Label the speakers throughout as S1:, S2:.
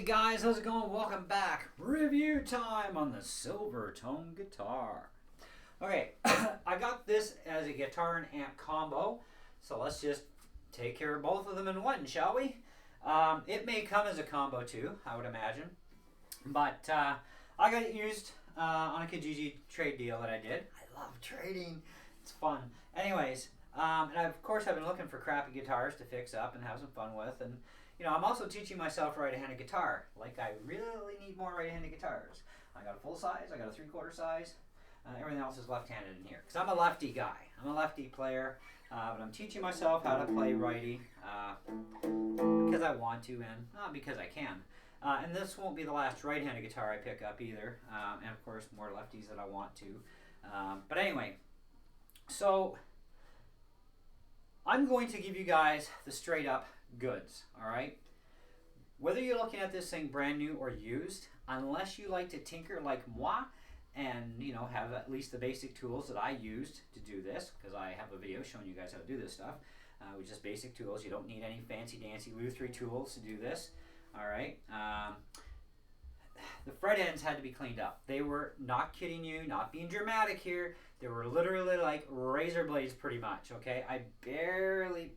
S1: Guys, how's it going? Welcome back. Review time on the Silvertone guitar. Okay, I got this as a guitar and amp combo, so let's just take care of both of them in one, shall we? It may come as a combo too, I would imagine, but I got it used on a Kijiji trade deal that I did. I love trading. It's fun. Anyways, and of course I've been looking for crappy guitars to fix up and have some fun with, and you know, I'm also teaching myself right-handed guitar. Like, I really need more right-handed guitars. I got a full size, I got a 3/4 size. Everything else is left-handed in here. Because I'm a lefty guy. I'm a lefty player. But I'm teaching myself how to play righty because I want to and not because I can. And this won't be the last right-handed guitar I pick up either. And, of course, more lefties that I want to. But anyway, so I'm going to give you guys the straight-up goods, all right? Whether you're looking at this thing brand new or used, unless you like to tinker like moi and, you know, have at least the basic tools that I used to do this, because I have a video showing you guys how to do this stuff, with just basic tools. You don't need any fancy-dancy Lutherie tools to do this, all right? The fret ends had to be cleaned up. They were, not kidding you, not being dramatic here, they were literally like razor blades pretty much, okay? I barely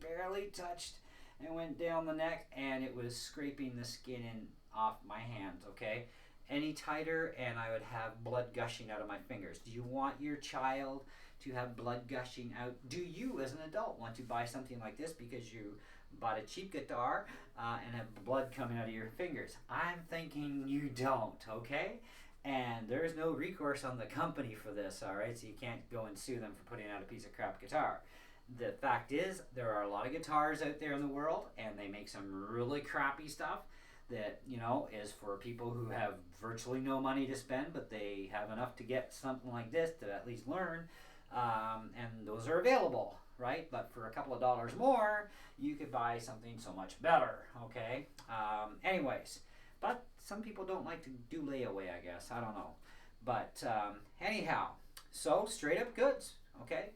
S1: touched and went down the neck, and it was scraping the skin in off my hands, okay? Any tighter and I would have blood gushing out of my fingers. Do you want your child to have blood gushing out? Do you as an adult want to buy something like this because you bought a cheap guitar and have blood coming out of your fingers? I'm thinking you don't, okay? And there's no recourse on the company for this, all right? So you can't go and sue them for putting out a piece of crap guitar. The fact is, there are a lot of guitars out there in the world, and they make some really crappy stuff that, you know, is for people who have virtually no money to spend, but they have enough to get something like this to at least learn, and those are available, right? But for a couple of dollars more, you could buy something so much better, okay? Anyways, but some people don't like to do layaway, I guess. I don't know. But anyhow, so straight up goods, okay?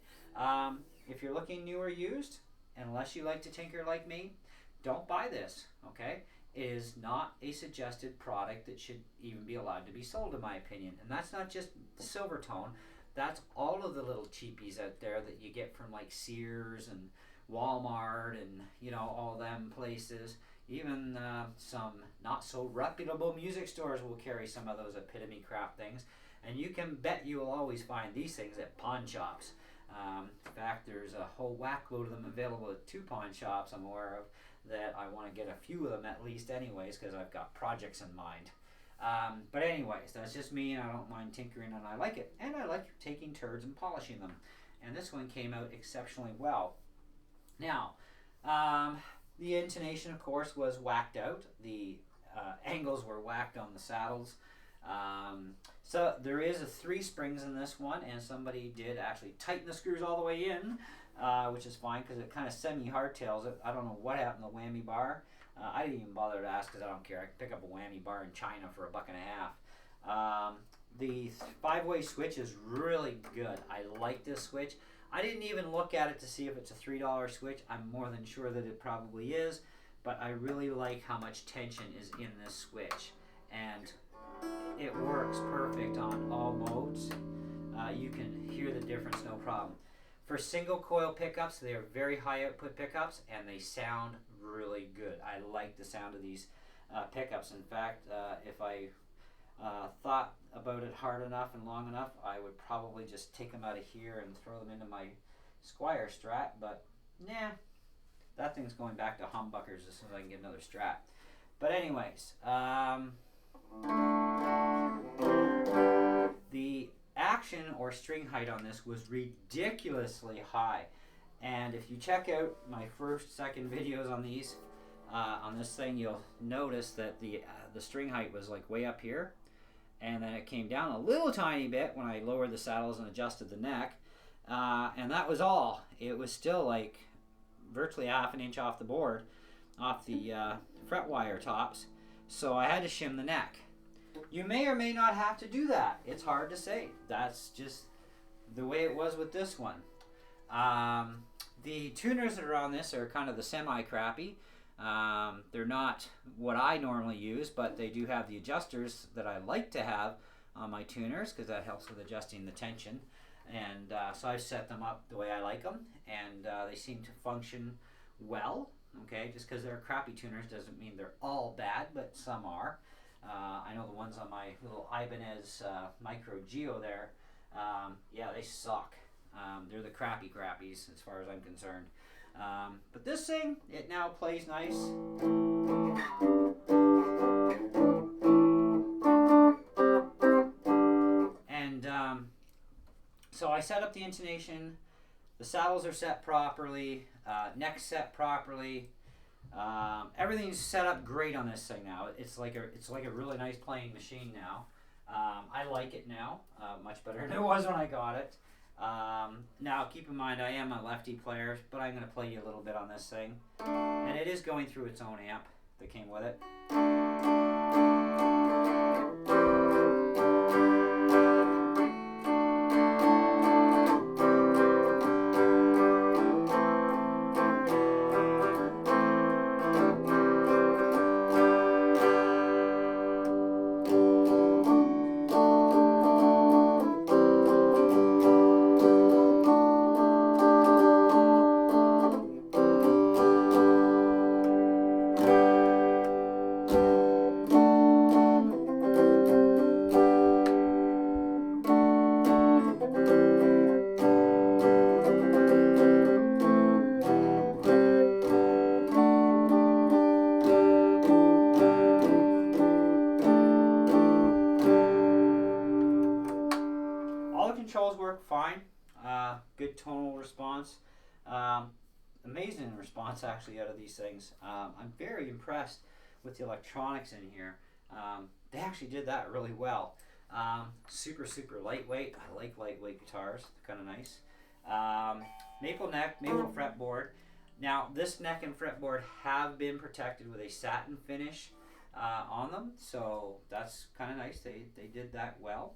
S1: If you're looking new or used, unless you like to tinker like me, don't buy this, okay? It is not a suggested product that should even be allowed to be sold, in my opinion. And that's not just Silvertone. That's all of the little cheapies out there that you get from like Sears and Walmart and, you know, all them places. Even some not so reputable music stores will carry some of those epitome crap things. And you can bet you will always find these things at pawn shops. In fact, there's a whole whack load of them available at 2 pawn shops I'm aware of that I want to get a few of them at least anyways because I've got projects in mind. But anyways, that's just me, and I don't mind tinkering, and I like it. And I like taking turds and polishing them. And this one came out exceptionally well. Now, the intonation, of course, was whacked out. The angles were whacked on the saddles. So there is a 3 springs in this one, and somebody did actually tighten the screws all the way in, which is fine because it kind of semi-hardtails it. I don't know what happened to the whammy bar. I didn't even bother to ask because I don't care. I can pick up a whammy bar in China for $1.50. The 5-way switch is really good. I like this switch. I didn't even look at it to see if it's a $3 switch. I'm more than sure that it probably is, but I really like how much tension is in this switch. And it works perfect on all modes. You can hear the difference, no problem. For single coil pickups, they are very high output pickups, and they sound really good. I like the sound of these pickups. In fact, if I thought about it hard enough and long enough, I would probably just take them out of here and throw them into my Squire Strat, but nah, that thing's going back to humbuckers as soon as I can get another Strat. But anyways, the action or string height on this was ridiculously high, and if you check out my second videos on these on this thing, you'll notice that the string height was like way up here, and then it came down a little tiny bit when I lowered the saddles and adjusted the neck, and that was all. It was still like virtually ½ an inch off the board, off the fret wire tops, so I had to shim the neck. You may or may not have to do that. It's hard to say. That's just the way it was with this one. The tuners that are on this are kind of the semi-crappy. They're not what I normally use, but they do have the adjusters that I like to have on my tuners because that helps with adjusting the tension. And so I've set them up the way I like them, and they seem to function well. Okay, just because they're crappy tuners doesn't mean they're all bad, but some are. I know the ones on my little Ibanez Micro Geo there, yeah, they suck. They're the crappy crappies as far as I'm concerned. But this thing, it now plays nice. And so I set up the intonation. The saddles are set properly. Neck set properly. Everything's set up great on this thing now. It's like a really nice playing machine now. I like it now much better than it was when I got it. Now keep in mind I am a lefty player, but I'm going to play you a little bit on this thing, and it is going through its own amp that came with it. Controls work fine. Good tonal response. Amazing response actually out of these things. I'm very impressed with the electronics in here. They actually did that really well. Super lightweight. I like lightweight guitars. They're kind of nice. Maple neck, maple fretboard. Now this neck and fretboard have been protected with a satin finish on them, so that's kind of nice. They did that well.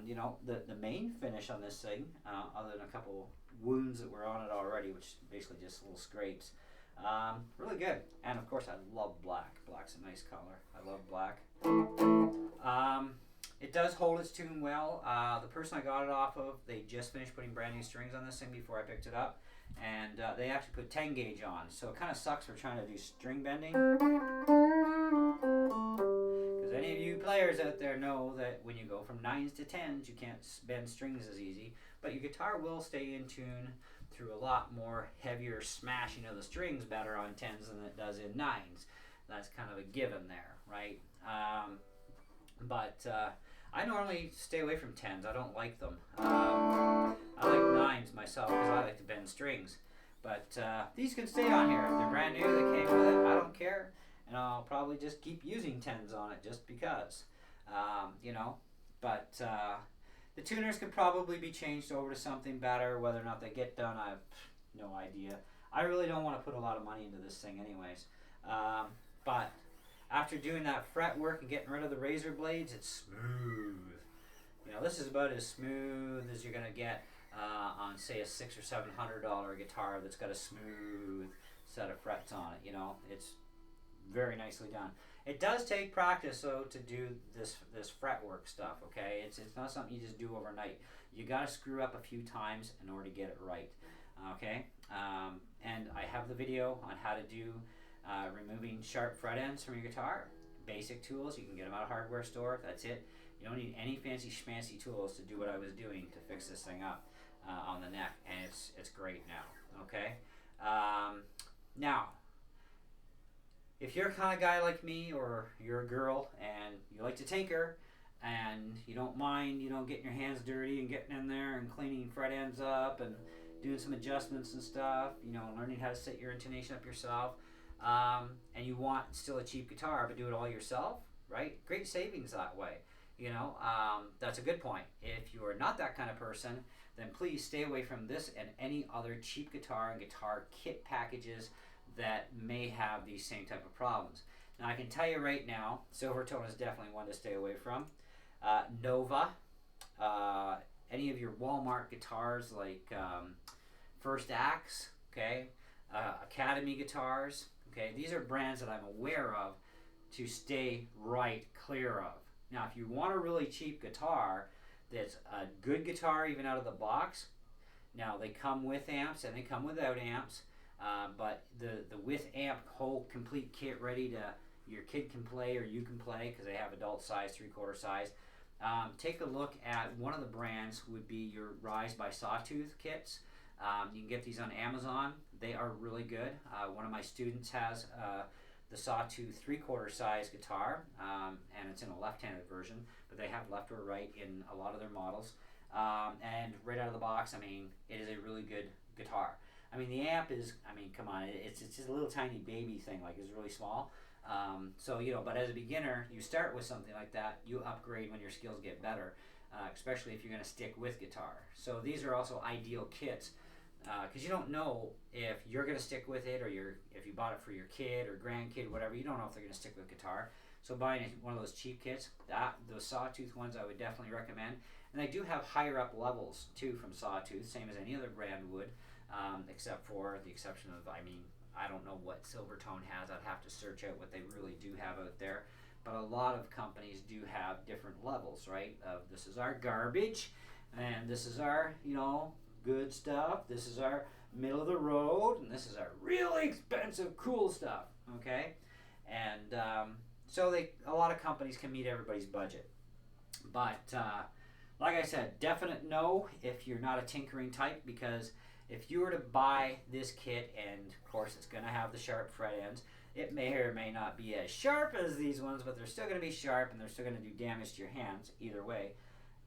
S1: You know, the main finish on this thing, other than a couple wounds that were on it already, which basically just little scrapes, really good. And of course I love black. Black's a nice color. I love black. It does hold its tune well. The person I got it off of, they just finished putting brand new strings on this thing before I picked it up, and they actually put 10 gauge on, so it kind of sucks for trying to do string bending. Any of you players out there know that when you go from 9s to 10s, you can't bend strings as easy, but your guitar will stay in tune through a lot more heavier smashing of the strings better on 10s than it does in 9s. That's kind of a given there, right? But I normally stay away from 10s. I don't like them. I like 9s myself because I like to bend strings. But these can stay on here. They're brand new. They came with it. I don't care. And I'll probably just keep using 10s on it just because, you know. But the tuners could probably be changed over to something better. Whether or not they get done, I have no idea. I really don't want to put a lot of money into this thing anyways. But after doing that fret work and getting rid of the razor blades, it's smooth. You know, this is about as smooth as you're going to get on, say, a $600 or $700 guitar that's got a smooth set of frets on it. You know, it's very nicely done. It does take practice though to do this fretwork stuff. Okay, it's not something you just do overnight. You got to screw up a few times in order to get it right. Okay, and I have the video on how to do removing sharp fret ends from your guitar. Basic tools, you can get them at a hardware store. That's it. You don't need any fancy schmancy tools to do what I was doing to fix this thing up on the neck, and it's great now. Okay, now. If you're a kind of guy like me, or you're a girl and you like to tinker and you don't mind, you know, getting your hands dirty and getting in there and cleaning fret ends up and doing some adjustments and stuff, you know, learning how to set your intonation up yourself, and you want still a cheap guitar but do it all yourself, right? Great savings that way. You know, that's a good point. If you are not that kind of person, then please stay away from this and any other cheap guitar and guitar kit packages that may have these same type of problems. Now I can tell you right now, Silvertone is definitely one to stay away from. Nova, any of your Walmart guitars like First Axe, okay, Academy guitars. Okay, these are brands that I'm aware of to stay right clear of. Now, if you want a really cheap guitar that's a good guitar even out of the box, now they come with amps and they come without amps, but the with amp whole complete kit ready to your kid can play or you can play because they have adult size, 3/4 size. Take a look at one of the brands would be your Rise by Sawtooth kits. You can get these on Amazon. They are really good. One of my students has the Sawtooth 3/4 size guitar, and it's in a left-handed version, but they have left or right in a lot of their models. And right out of the box, I mean, it is a really good guitar. I mean, the amp is, I mean, come on, it's just a little tiny baby thing, like it's really small. So, you know, but as a beginner, you start with something like that, you upgrade when your skills get better, especially if you're going to stick with guitar. So these are also ideal kits, because you don't know if you're going to stick with it, or if you bought it for your kid or grandkid, whatever, you don't know if they're going to stick with guitar. So buying one of those cheap kits, those Sawtooth ones I would definitely recommend. And they do have higher up levels too from Sawtooth, same as any other brand would, except for the exception of, I mean, I don't know what Silvertone has. I'd have to search out what they really do have out there. But a lot of companies do have different levels, right? This is our garbage, and this is our, you know, good stuff. This is our middle of the road, and this is our really expensive, cool stuff, okay? And so a lot of companies can meet everybody's budget. But like I said, definite no if you're not a tinkering type, because if you were to buy this kit, and of course it's going to have the sharp fret ends, it may or may not be as sharp as these ones, but they're still going to be sharp and they're still going to do damage to your hands either way.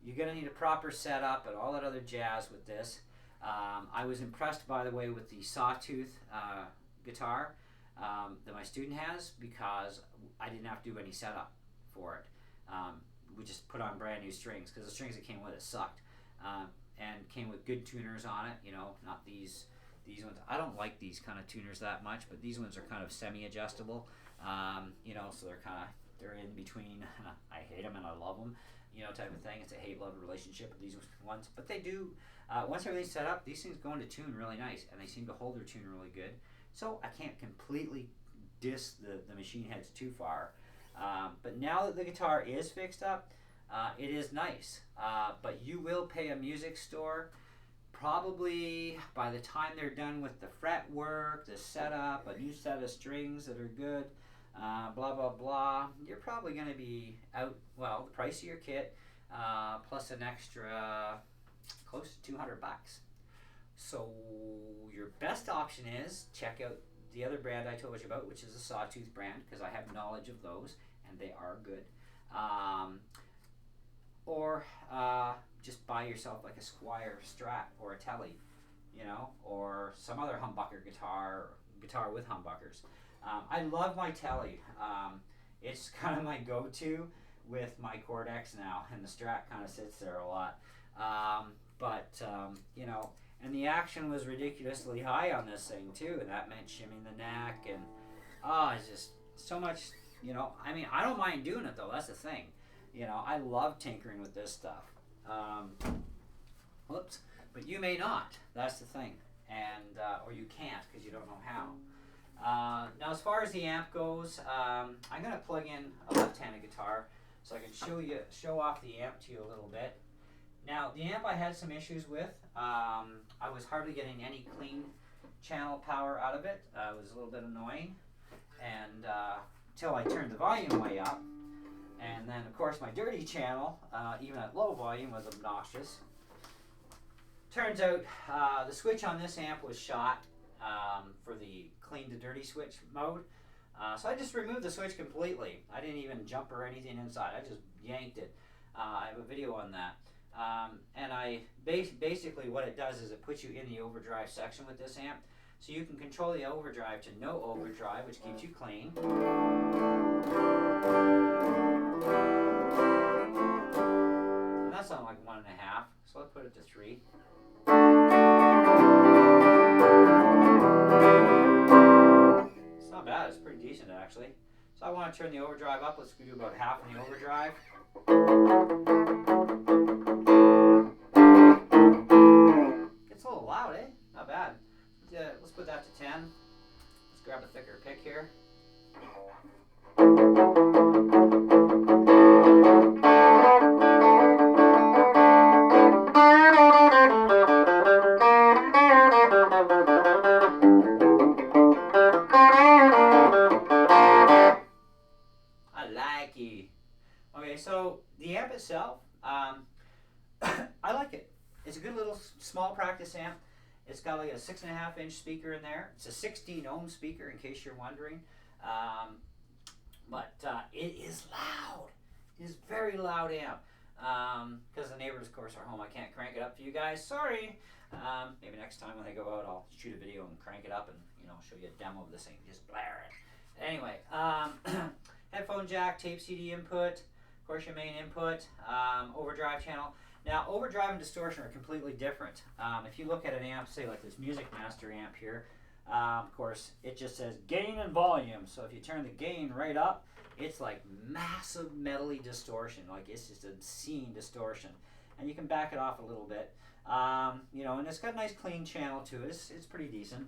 S1: You're going to need a proper setup and all that other jazz with this. I was impressed, by the way, with the Sawtooth guitar that my student has, because I didn't have to do any setup for it. We just put on brand new strings, because the strings that came with it sucked. And came with good tuners on it, you know, not these ones. I don't like these kind of tuners that much, but these ones are kind of semi-adjustable, you know, so they're in between. I hate them and I love them, you know, type of thing. It's a hate-love relationship with these ones, but they do, once everything's set up, these things go into tune really nice, and they seem to hold their tune really good. So I can't completely diss the machine heads too far, but now that the guitar is fixed up, it is nice, but you will pay a music store probably by the time they're done with the fret work, the setup, a new set of strings that are good, blah blah blah. You're probably going to be out, well, the price of your kit plus an extra close to $200. So your best option is check out the other brand I told you about, which is the Sawtooth brand, because I have knowledge of those and they are good. Or just buy yourself like a Squier Strat or a Tele, you know, or some other humbucker guitar with humbuckers. I love my Tele. It's kind of my go-to with my Cordex now, and the Strat kind of sits there a lot. You know, and the action was ridiculously high on this thing too, and that meant shimming the neck, and it's just so much, you know. I mean, I don't mind doing it though, that's the thing. You know, I love tinkering with this stuff. Whoops. But you may not. That's the thing. And or you can't, because you don't know how. Now, as far as the amp goes, I'm going to plug in a left-handed guitar so I can show off the amp to you a little bit. Now, the amp I had some issues with. I was hardly getting any clean channel power out of it. It was a little bit annoying. And till I turned the volume way up. And then, of course, my dirty channel, even at low volume, was obnoxious. Turns out the switch on this amp was shot for the clean to dirty switch mode. So I just removed the switch completely. I didn't even jump or anything inside. I just yanked it. I have a video on that. And I basically what it does is it puts you in the overdrive section with this amp. So you can control the overdrive to no overdrive, which keeps you clean. And that's on like 1.5, so let's put it to 3. It's not bad, it's pretty decent actually. So I want to turn the overdrive up. Let's do about half in the overdrive. Gets a little loud, eh? Not bad. Let's put that to 10. it's a good little small practice amp. It's got like a 6.5-inch speaker in there. It's a 16 ohm speaker, in case you're wondering. But it is loud. It is very loud amp. Because the neighbors, of course, are home. I can't crank it up for you guys. Sorry. Maybe next time when I go out, I'll shoot a video and crank it up and show you a demo of this thing. Just blare it. Anyway, headphone jack, tape CD input, of course your main input, overdrive channel. Now, overdrive and distortion are completely different. If you look at an amp, say like this Music Master amp here, of course, it just says gain and volume. So if you turn the gain right up, it's like massive metally distortion. Like it's just obscene distortion. And you can back it off a little bit. And it's got a nice clean channel to it. It's pretty decent.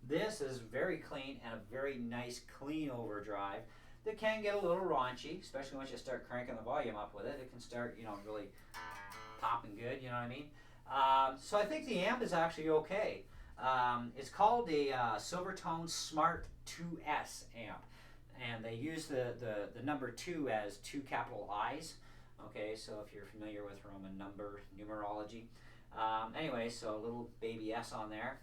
S1: This is very clean and a very nice clean overdrive. That can get a little raunchy, especially once you start cranking the volume up with it. It can start, really popping good, you know what I mean? So I think the amp is actually okay. It's called a Silvertone Smart 2S amp. And they use the number 2 as 2 capital I's. Okay, so if you're familiar with Roman numerology. Anyway, so a little baby S on there.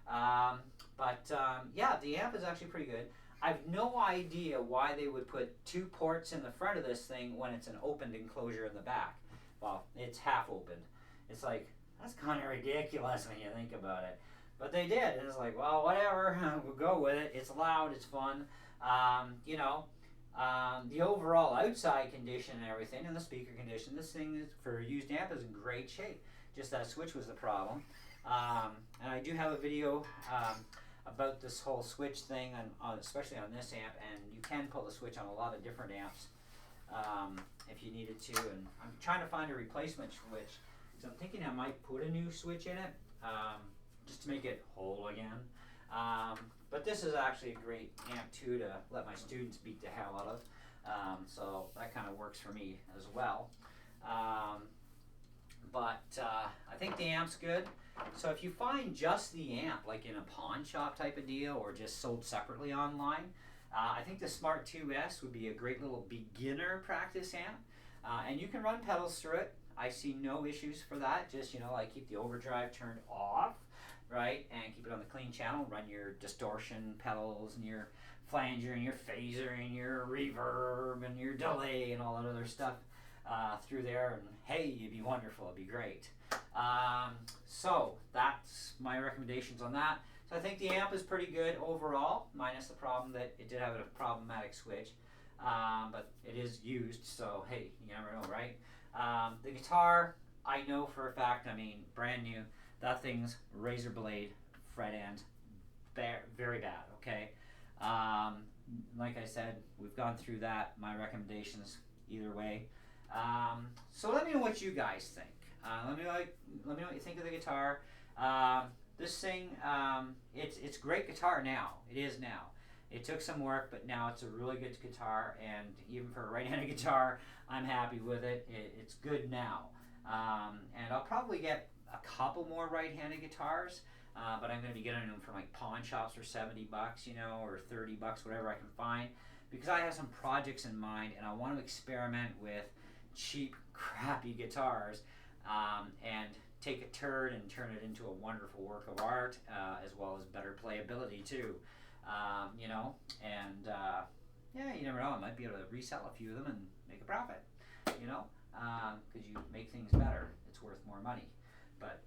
S1: Yeah, the amp is actually pretty good. I've no idea why they would put 2 ports in the front of this thing when it's an opened enclosure in the back. Well, it's half opened. It's like, that's kind of ridiculous when you think about it. But they did. And it's like, well, whatever. We'll go with it. It's loud. It's fun. The overall outside condition and everything, and the speaker condition, this thing is, for a used amp, is in great shape. Just that switch was the problem. And I do have a video about this whole switch thing, especially on this amp, and you can pull the switch on a lot of different amps if you needed to. And I'm trying to find a replacement switch, because I'm thinking I might put a new switch in it just to make it whole again. But this is actually a great amp too to let my students beat the hell out of. So that kind of works for me as well. I think the amp's good. So if you find just the amp, like in a pawn shop type of deal or just sold separately online, I think the Smart 2S would be a great little beginner practice amp. And you can run pedals through it. I see no issues for that. Just, like keep the overdrive turned off, right? And keep it on the clean channel. Run your distortion pedals and your flanger and your phaser and your reverb and your delay and all that other stuff through there. And hey, you'd be wonderful. It'd be great. So that's my recommendations on that. So I think the amp is pretty good overall, minus the problem that it did have a problematic switch. But it is used, so hey, you never know, right? The guitar, I know for a fact, brand new, that thing's razor blade, fret end, very bad, okay? Like I said, we've gone through that, my recommendations either way. So let me know what you guys think. Let me know what you think of the guitar. This thing, it's great guitar now. It is now. It took some work, but now it's a really good guitar, and even for a right-handed guitar, I'm happy with it. It's good now. And I'll probably get a couple more right-handed guitars, but I'm going to be getting them from like pawn shops for $70, or $30, whatever I can find, because I have some projects in mind, and I want to experiment with cheap, crappy guitars, and take a turd and turn it into a wonderful work of art, as well as better playability too. Yeah, you never know, I might be able to resell a few of them and make a profit, because you make things better, it's worth more money. But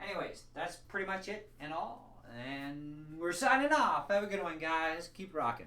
S1: anyways, that's pretty much it and all, and we're signing off. Have a good one, guys. Keep rocking.